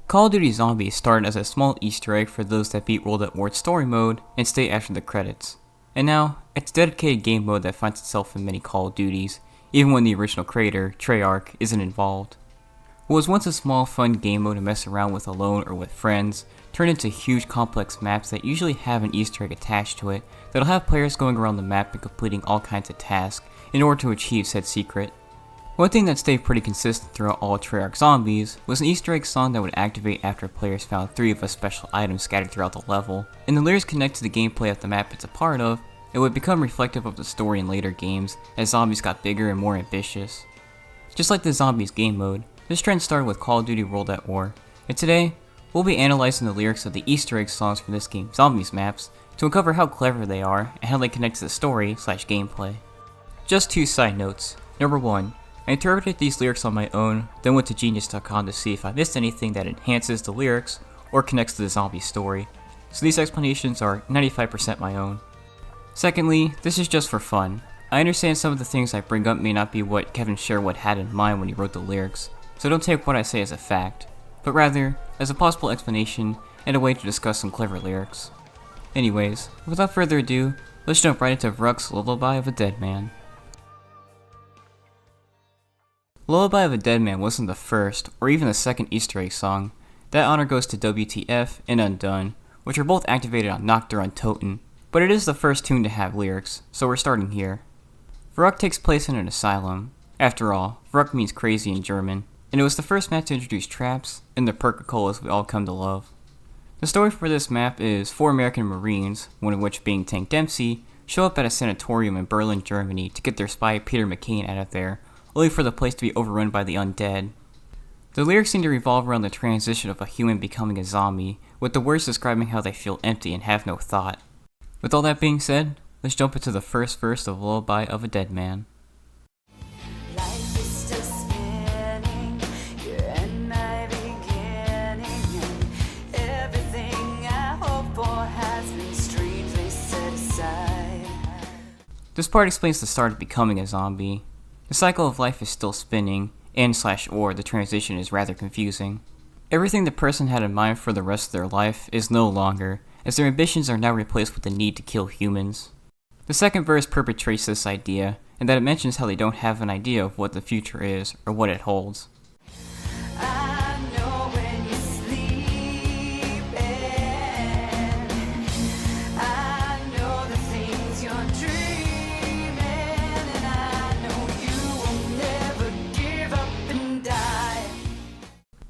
Call of Duty Zombies started as a small Easter egg for those that beat World at War story mode and stay after the credits. And now, it's a dedicated game mode that finds itself in many Call of Duties, even when the original creator, Treyarch, isn't involved. What was once a small fun game mode to mess around with alone or with friends, turned into huge complex maps that usually have an Easter egg attached to it that'll have players going around the map and completing all kinds of tasks in order to achieve said secret. One thing that stayed pretty consistent throughout all Treyarch Zombies was an Easter egg song that would activate after players found 3 of a special items scattered throughout the level, and the lyrics connect to the gameplay of the map it's a part of, and would become reflective of the story in later games as zombies got bigger and more ambitious. Just like the Zombies game mode, this trend started with Call of Duty World at War, and today, we'll be analyzing the lyrics of the Easter egg songs from this game's Zombies maps to uncover how clever they are and how they connect to the story/gameplay. Just 2 side notes. Number 1, I interpreted these lyrics on my own, then went to Genius.com to see if I missed anything that enhances the lyrics or connects to the zombie story, so these explanations are 95% my own. Secondly, this is just for fun. I understand some of the things I bring up may not be what Kevin Sherwood had in mind when he wrote the lyrics, so don't take what I say as a fact, but rather as a possible explanation and a way to discuss some clever lyrics. Anyways, without further ado, let's jump right into Verruckt's Lullaby of a Deadman. Lullaby of a Deadman wasn't the first, or even the second Easter egg song. That honor goes to WTF and Undone, which are both activated on Noctur on Toten, but it is the first tune to have lyrics, so we're starting here. Verruckt takes place in an asylum. After all, Verruckt means crazy in German, and it was the first map to introduce traps and the Perca-Colas we all come to love. The story for this map is 4 American Marines, one of which being Tank Dempsey, show up at a sanatorium in Berlin, Germany to get their spy Peter McCain out of there, only for the place to be overrun by the undead. The lyrics seem to revolve around the transition of a human becoming a zombie, with the words describing how they feel empty and have no thought. With all that being said, let's jump into the first verse of Lullaby of a Deadman. Life is still spinning, you're in my beginning, and everything I hope for has been strangely set aside. This part explains the start of becoming a zombie. The cycle of life is still spinning, and/or the transition is rather confusing. Everything the person had in mind for the rest of their life is no longer, as their ambitions are now replaced with the need to kill humans. The second verse perpetrates this idea, in that it mentions how they don't have an idea of what the future is, or what it holds. I know when you're sleeping, I know the things you're dreaming, and I know you will never give up and die.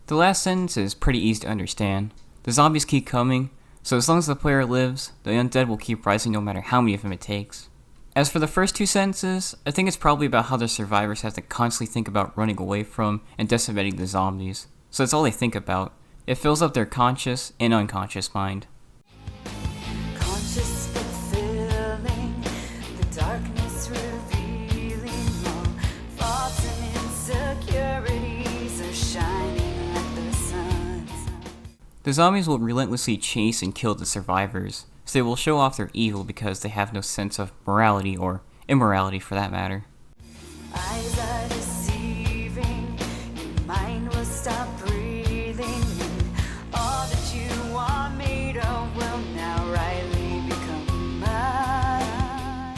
The last sentence is pretty easy to understand. The zombies keep coming, so as long as the player lives, the undead will keep rising no matter how many of them it takes. As for the first 2 sentences, I think it's probably about how the survivors have to constantly think about running away from and decimating the zombies, so that's all they think about. It fills up their conscious and unconscious mind. Conscious fulfilling, the darkness revealing, all thoughts and insecurities are shining like the sun. The zombies will relentlessly chase and kill the survivors, so they will show off their evil because they have no sense of morality or immorality for that matter. Eyes are deceiving, your mind will stop breathing, and all that you are made of will now rightly become mine.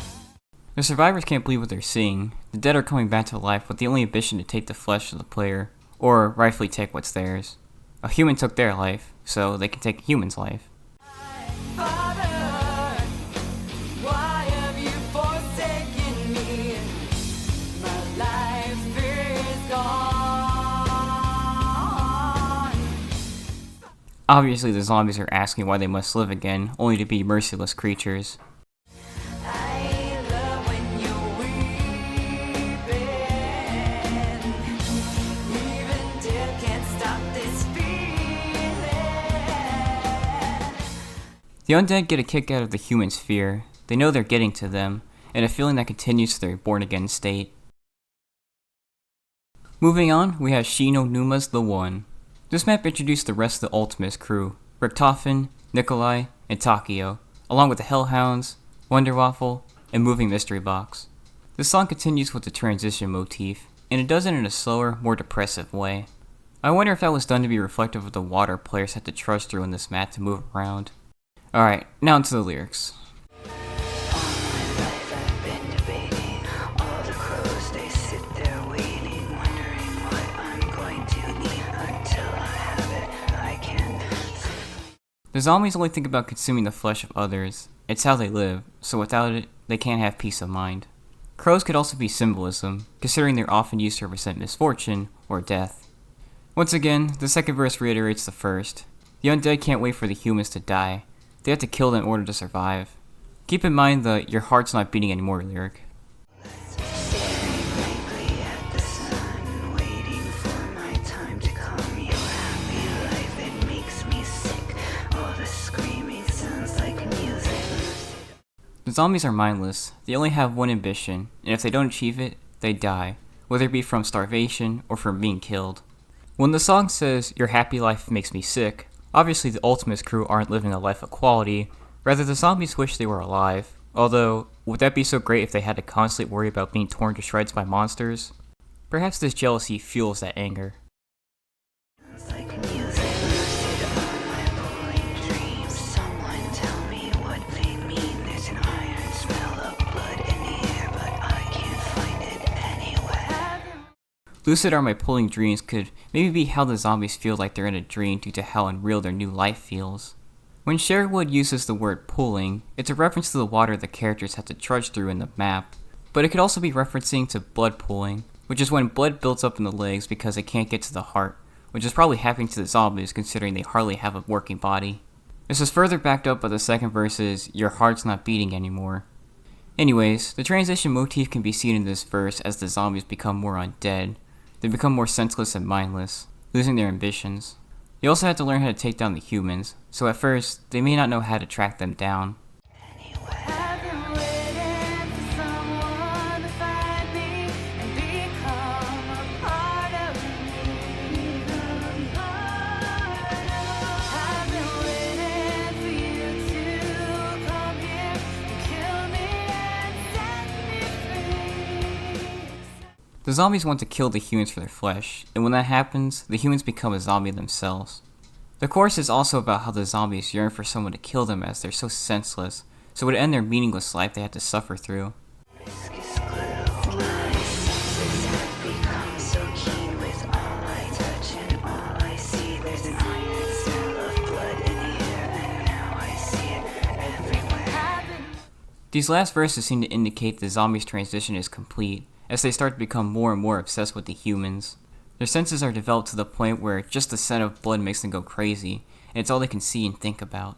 The survivors can't believe what they're seeing. The dead are coming back to life with the only ambition to take the flesh of the player, or rightfully take what's theirs. A human took their life, so they can take a human's life. Father, why have you forsaken me? My life is gone. Obviously, the zombies are asking why they must live again, only to be merciless creatures. I love when you're weeping. Even death can't stop this feeling. The undead get a kick out of the human's fear. They know they're getting to them, and a feeling that continues to their born-again state. Moving on, we have Shi No Numa's The One. This map introduced the rest of the Ultimates crew, Richtofen, Nikolai, and Takio, along with the Hellhounds, Wonderwaffle, and Moving Mystery Box. The song continues with the transition motif, and it does it in a slower, more depressive way. I wonder if that was done to be reflective of the water players had to trudge through in this map to move around. Alright, now into the lyrics. The zombies only think about consuming the flesh of others. It's how they live, so without it, they can't have peace of mind. Crows could also be symbolism, considering they're often used to represent misfortune or death. Once again, the second verse reiterates the first. The undead can't wait for the humans to die. They have to kill them in order to survive. Keep in mind the "your heart's not beating anymore" lyric. The zombies are mindless. They only have one ambition, and if they don't achieve it, they die, whether it be from starvation or from being killed. When the song says, "Your happy life makes me sick," obviously the Ultimates crew aren't living a life of quality, rather the zombies wish they were alive. Although, would that be so great if they had to constantly worry about being torn to shreds by monsters? Perhaps this jealousy fuels that anger. Lucid are my pulling dreams could maybe be how the zombies feel like they're in a dream due to how unreal their new life feels. When Sherwood uses the word pulling, it's a reference to the water the characters have to trudge through in the map, but it could also be referencing to blood pooling, which is when blood builds up in the legs because it can't get to the heart, which is probably happening to the zombies considering they hardly have a working body. This is further backed up by the second verse's "your heart's not beating anymore." Anyways, the transition motif can be seen in this verse as the zombies become more undead. They become more senseless and mindless, losing their ambitions. They also have to learn how to take down the humans, so at first, they may not know how to track them down. The zombies want to kill the humans for their flesh, and when that happens, the humans become a zombie themselves. The chorus is also about how the zombies yearn for someone to kill them as they're so senseless, so it would end their meaningless life they had to suffer through. These last verses seem to indicate the zombies' transition is complete, as they start to become more and more obsessed with the humans. Their senses are developed to the point where just the scent of blood makes them go crazy, and it's all they can see and think about.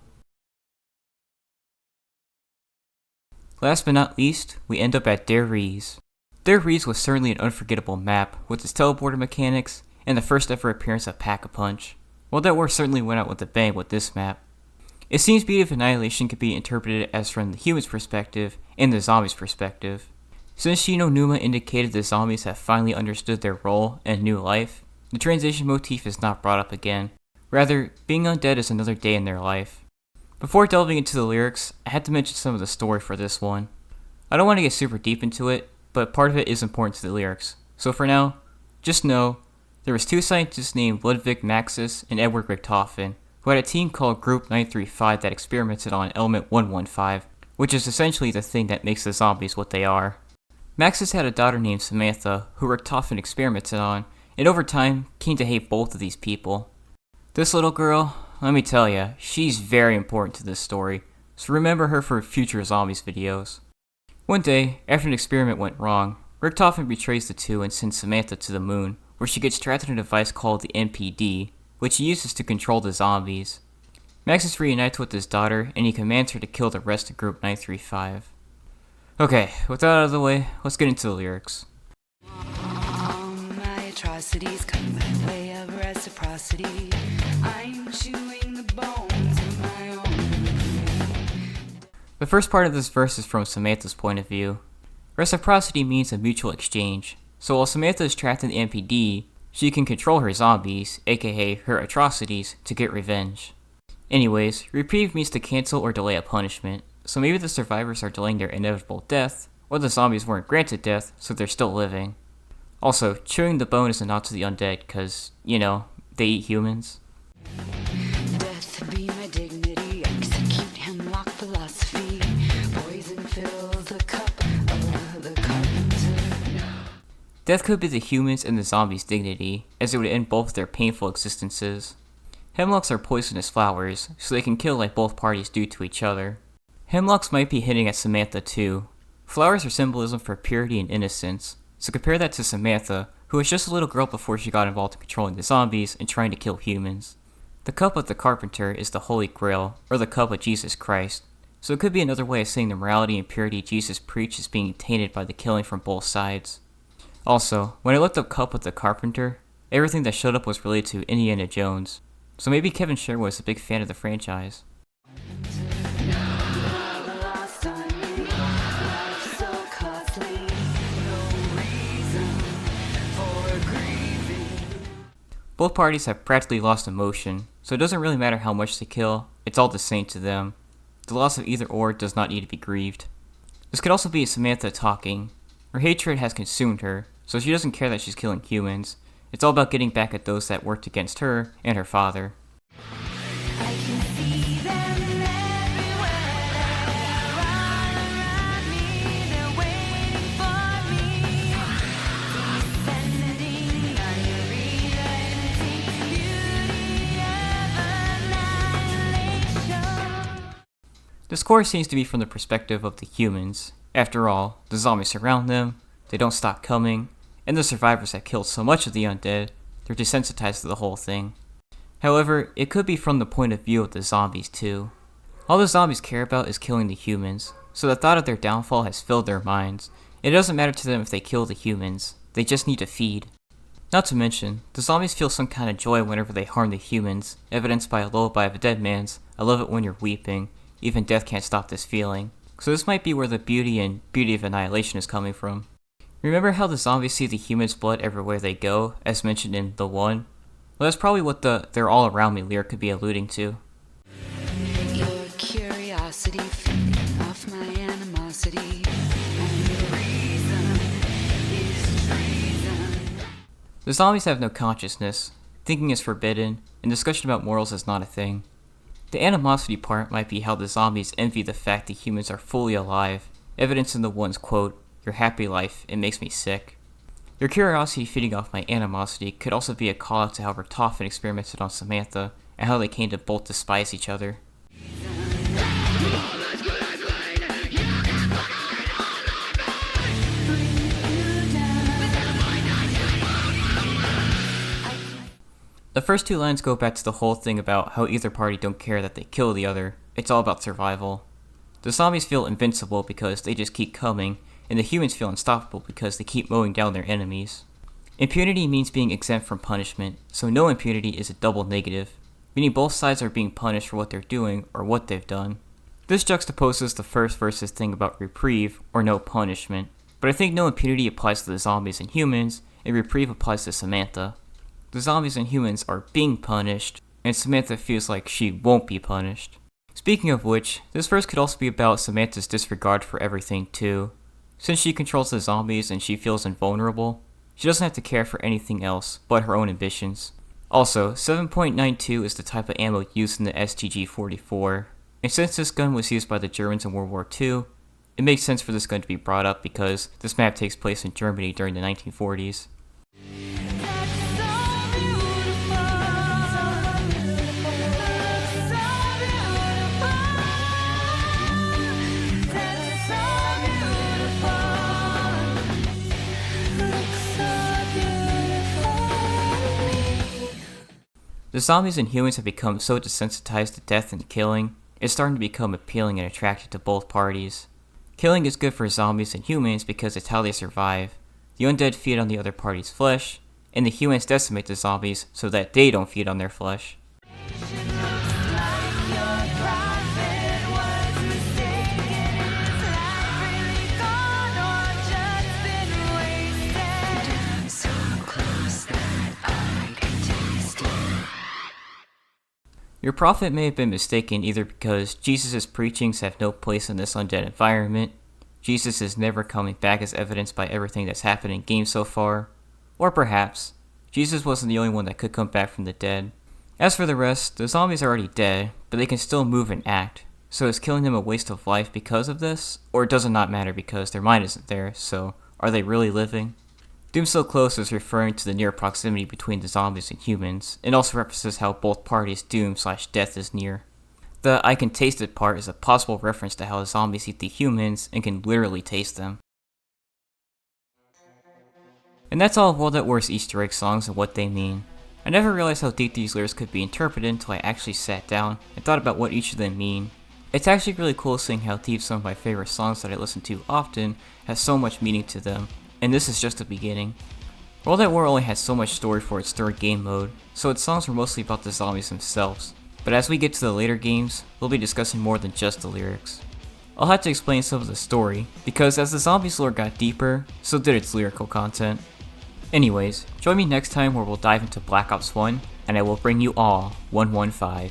Last but not least, we end up at Der Riese. Der Riese was certainly an unforgettable map, with its teleporter mechanics, and the first ever appearance of Pack-a-Punch. Well, that war certainly went out with a bang with this map. It seems Beat of Annihilation could be interpreted as from the humans' perspective and the zombies' perspective. Since Shi No Numa indicated the zombies have finally understood their role and new life, the transition motif is not brought up again. Rather, being undead is another day in their life. Before delving into the lyrics, I had to mention some of the story for this one. I don't want to get super deep into it, but part of it is important to the lyrics. So for now, just know, there was two scientists named Ludwig Maxis and Edward Richtofen, who had a team called Group 935 that experimented on element 115, which is essentially the thing that makes the zombies what they are. Maxis had a daughter named Samantha, who Richtofen experimented on, and over time, came to hate both of these people. This little girl, let me tell ya, she's very important to this story, so remember her for future zombies videos. One day, after an experiment went wrong, Richtofen betrays the two and sends Samantha to the moon, where she gets trapped in a device called the MPD, which he uses to control the zombies. Maxis reunites with his daughter, and he commands her to kill the rest of Group 935. Okay, with that out of the way, let's get into the lyrics. My atrocities come by way of reciprocity. I'm chewing the bones of my own. The first part of this verse is from Samantha's point of view. Reciprocity means a mutual exchange, so while Samantha is trapped in the MPD, she can control her zombies, aka her atrocities, to get revenge. Anyways, reprieve means to cancel or delay a punishment. So maybe the survivors are delaying their inevitable death, or the zombies weren't granted death, so they're still living. Also, chewing the bone is a nod to the undead, cause, they eat humans. Death be my dignity, execute hemlock philosophy. Poison fills the cup of the carpenter. Death could be the humans and the zombies' dignity, as it would end both their painful existences. Hemlocks are poisonous flowers, so they can kill like both parties do to each other. Hemlocks might be hitting at Samantha too. Flowers are symbolism for purity and innocence, so compare that to Samantha, who was just a little girl before she got involved in controlling the zombies and trying to kill humans. The cup of the carpenter is the Holy Grail, or the cup of Jesus Christ, so it could be another way of saying the morality and purity Jesus preached is being tainted by the killing from both sides. Also, when I looked up Cup of the Carpenter, everything that showed up was related to Indiana Jones, so maybe Kevin Sherwood was a big fan of the franchise. Both parties have practically lost emotion, so it doesn't really matter how much they kill, it's all the same to them. The loss of either or does not need to be grieved. This could also be Samantha talking. Her hatred has consumed her, so she doesn't care that she's killing humans. It's all about getting back at those that worked against her and her father. I can see them everywhere. They're all around me. They're waiting for me. Descending on your relenting beauty of annihilation. This chorus seems to be from the perspective of the humans. After all, the zombies surround them, they don't stop coming, and the survivors have killed so much of the undead, they're desensitized to the whole thing. However, it could be from the point of view of the zombies too. All the zombies care about is killing the humans, so the thought of their downfall has filled their minds. It doesn't matter to them if they kill the humans, they just need to feed. Not to mention, the zombies feel some kind of joy whenever they harm the humans, evidenced by a lullaby of a Deadman's, I love it when you're weeping, even death can't stop this feeling. So this might be where the beauty of Annihilation is coming from. Remember how the zombies see the humans' blood everywhere they go, as mentioned in The One? Well, that's probably what the "they're all around me" lyric could be alluding to. Your curiosity feeding off my animosity, and your reason is treason. The zombies have no consciousness, thinking is forbidden, and discussion about morals is not a thing. The animosity part might be how the zombies envy the fact that humans are fully alive, evidence in The One's quote, "Your happy life, it makes me sick." Your curiosity feeding off my animosity could also be a call out to how Richtofen experimented on Samantha, and how they came to both despise each other. The first two lines go back to the whole thing about how either party don't care that they kill the other, it's all about survival. The zombies feel invincible because they just keep coming, and the humans feel unstoppable because they keep mowing down their enemies. Impunity means being exempt from punishment, so no impunity is a double negative, meaning both sides are being punished for what they're doing or what they've done. This juxtaposes the first verse's thing about reprieve, or no punishment, but I think no impunity applies to the zombies and humans, and reprieve applies to Samantha. The zombies and humans are being punished, and Samantha feels like she won't be punished. Speaking of which, this verse could also be about Samantha's disregard for everything too. Since she controls the zombies and she feels invulnerable, she doesn't have to care for anything else but her own ambitions. Also, 7.92 is the type of ammo used in the STG-44, and since this gun was used by the Germans in World War II, it makes sense for this gun to be brought up because this map takes place in Germany during the 1940s. The zombies and humans have become so desensitized to death and killing, it's starting to become appealing and attractive to both parties. Killing is good for zombies and humans because it's how they survive. The undead feed on the other party's flesh, and the humans decimate the zombies so that they don't feed on their flesh. Your prophet may have been mistaken either because Jesus' preachings have no place in this undead environment, Jesus is never coming back as evidenced by everything that's happened in games so far, or perhaps Jesus wasn't the only one that could come back from the dead. As for the rest, the zombies are already dead, but they can still move and act. So is killing them a waste of life because of this? Or does it not matter because their mind isn't there, so are they really living? Doom So Close is referring to the near proximity between the zombies and humans, and also references how both parties' doom/death is near. The I can taste it part is a possible reference to how the zombies eat the humans and can literally taste them. And that's all of World at War's Easter egg songs and what they mean. I never realized how deep these lyrics could be interpreted until I actually sat down and thought about what each of them mean. It's actually really cool seeing how deep some of my favorite songs that I listen to often has so much meaning to them, and this is just the beginning. World at War only had so much story for its third game mode, so its songs were mostly about the zombies themselves, but as we get to the later games, we'll be discussing more than just the lyrics. I'll have to explain some of the story, because as the zombies lore got deeper, so did its lyrical content. Anyways, join me next time where we'll dive into Black Ops 1, and I will bring you all 115.